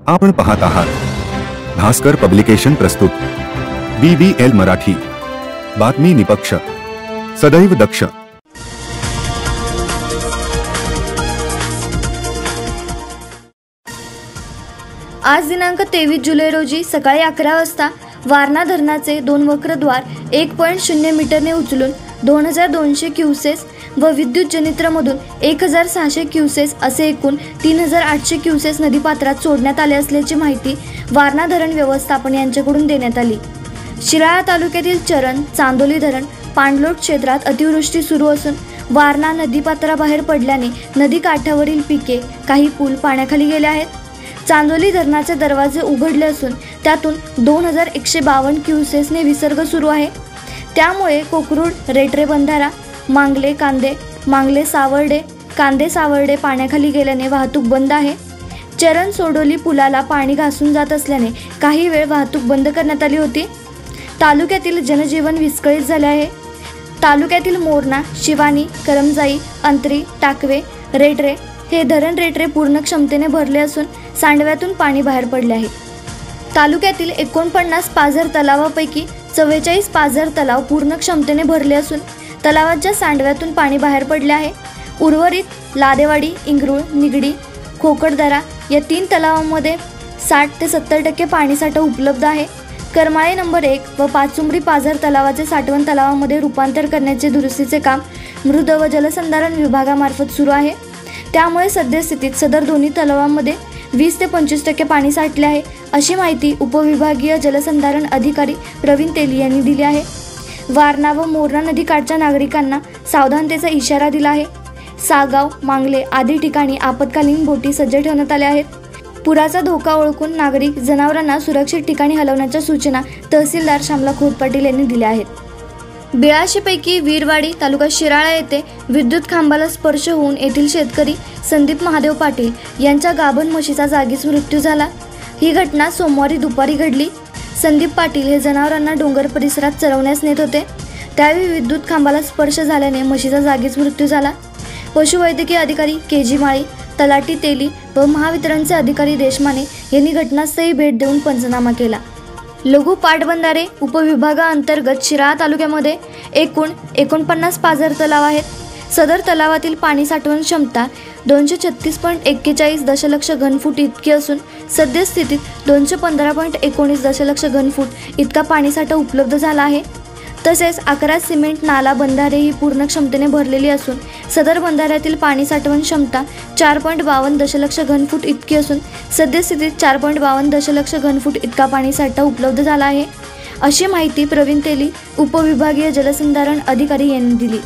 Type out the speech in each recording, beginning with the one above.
आपण पाहत आहात भास्कर पब्लिकेशन प्रस्तुत BBL मराठी, बातमी निपक्ष, सदैव दक्ष। आज दिनांक 23 जुलै रोजी सकाळी 11 वाजता वारणा धरणाचे 2 वक्रद्वार 1.0 मीटरने उचलून 2200 क्युसेस व विद्युत जनित्रमधून 1600 क्युसेस असे एकूण 3800 क्युसेस नदीपात्रात सोडण्यात आले असल्याची माहिती वारणा धरण व्यवस्थापन यांच्याकडून देण्यात आली। शिराळा तालुक्यातील चरण, चांदोली धरण, पाणलोट क्षेत्रात अतिवृष्टी सुरू असून वारणा नदीपात्राबाहेर पडल्याने नदी काठावरील पिके, काही पूल पाण्याखाली गेले आहेत। चांदोली धरणाचे दरवाजे उघडले असून त्यातून 2152 क्युसेसने विसर्ग सुरू आहे। त्यामुळे कोकरूड, रेटरे बंधारा, मांगले सावर्डे, कांदे सावर्डे पाण्याखाली गेल्याने वाहतूक बंद आहे। चरण सोडोली पुलाला पाणी घासून जात असल्याने काही वेळ वाहतूक बंद करण्यात आली होती। तालुक्यातील जनजीवन विस्कळीत झाले आहे। तालुक्यातील मोरणा, शिवानी, करमजाई, अंतरी, टाकवे, रेटरे हे धरण रेटरे पूर्ण क्षमतेने भरले असून सांडव्यातून पाणी बाहेर पडले आहे। तालुक्यातील 49 पाझर तलावापैकी 44 पाझर तलाव पूर्ण क्षमतेने भरले असून तलावाच्या सांडव्यातून पाणी बाहेर पडले आहे। उर्वरित लादेवाडी, इंगरूळ, निगडी, खोकडदरा या 3 तलावांमध्ये 60 ते 70% पाणीसाठा उपलब्ध आहे। करमाळे नंबर 1 व पाचुंबरी पाझर तलावाचे साठवण तलावामध्ये रूपांतर करण्याचे दुरुस्तीचे काम मृद व जलसंधारण विभागामार्फत सुरू आहे। त्यामुळे सद्यस्थितीत सदर दोन्ही तलावांमध्ये 20 ते 25% पाणी साठले आहे, अशी माहिती उपविभागीय जलसंधारण अधिकारी प्रवीण तेली यांनी दिली आहे। वारणा व मोरणा नदीकाठच्या नागरिकांना सावधानतेचा इशारा दिला आहे। सागाव, मांगले आदी ठिकाणी आपत्कालीन बोटी सज्ज ठेवण्यात आल्या आहेत। पुराचा धोका ओळखून नागरिक जनावरांना सुरक्षित ठिकाणी हलवण्याच्या सूचना तहसीलदार श्यामला खोत पाटील यांनी दिल्या आहेत। 82 पैकी वीरवाडी तालुका शिराळा येथे विद्युत खांबाला स्पर्श होऊन येथील शेतकरी संदीप महादेव पाटील यांच्या गाभण म्हशीचा जागीच मृत्यू झाला। ही घटना सोमवारी दुपारी घडली। संदीप पाटील हे जनावरांना डोंगर परिसरात चरवण्यास नेत होते। त्यावेळी विद्युत खांबाला स्पर्श झाल्याने म्हशीचा जागीच मृत्यू झाला। पशुवैद्यकीय अधिकारी KG माळी, तलाठी तेली व महावितरणचे अधिकारी देशमाने यांनी घटनास्थळी भेट देऊन पंचनामा केला। लघु पाटबंधारे उपविभागाअंतर्गत शिराळा तालुक्यामध्ये एकूण 49 पाझर तलाव आहेत। सदर तलावातील पाणी साठवण क्षमता 236.41 दशलक्ष घनफूट इतकी असून सद्यस्थितीत 215.19 दशलक्ष घनफूट इतका पाणीसाठा उपलब्ध झाला आहे। तसेच 11 सिमेंट नाला बंधारे ही पूर्ण क्षमतेने भरलेली असून सदर बंधाऱ्यातील पाणी साठवण क्षमता 4.52 दशलक्ष घनफूट इतकी असून सद्यस्थितीत 4.52 दशलक्ष घनफूट इतका पाणीसाठा उपलब्ध झाला आहे, अशी माहिती प्रवीण तेली उपविभागीय जलसंधारण अधिकारी यांनी दिली।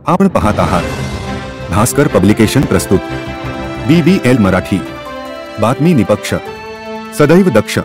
आपण पाहत आहात भास्कर पब्लिकेशन प्रस्तुत BBL मराठी, बातमी निपक्ष, सदैव दक्ष।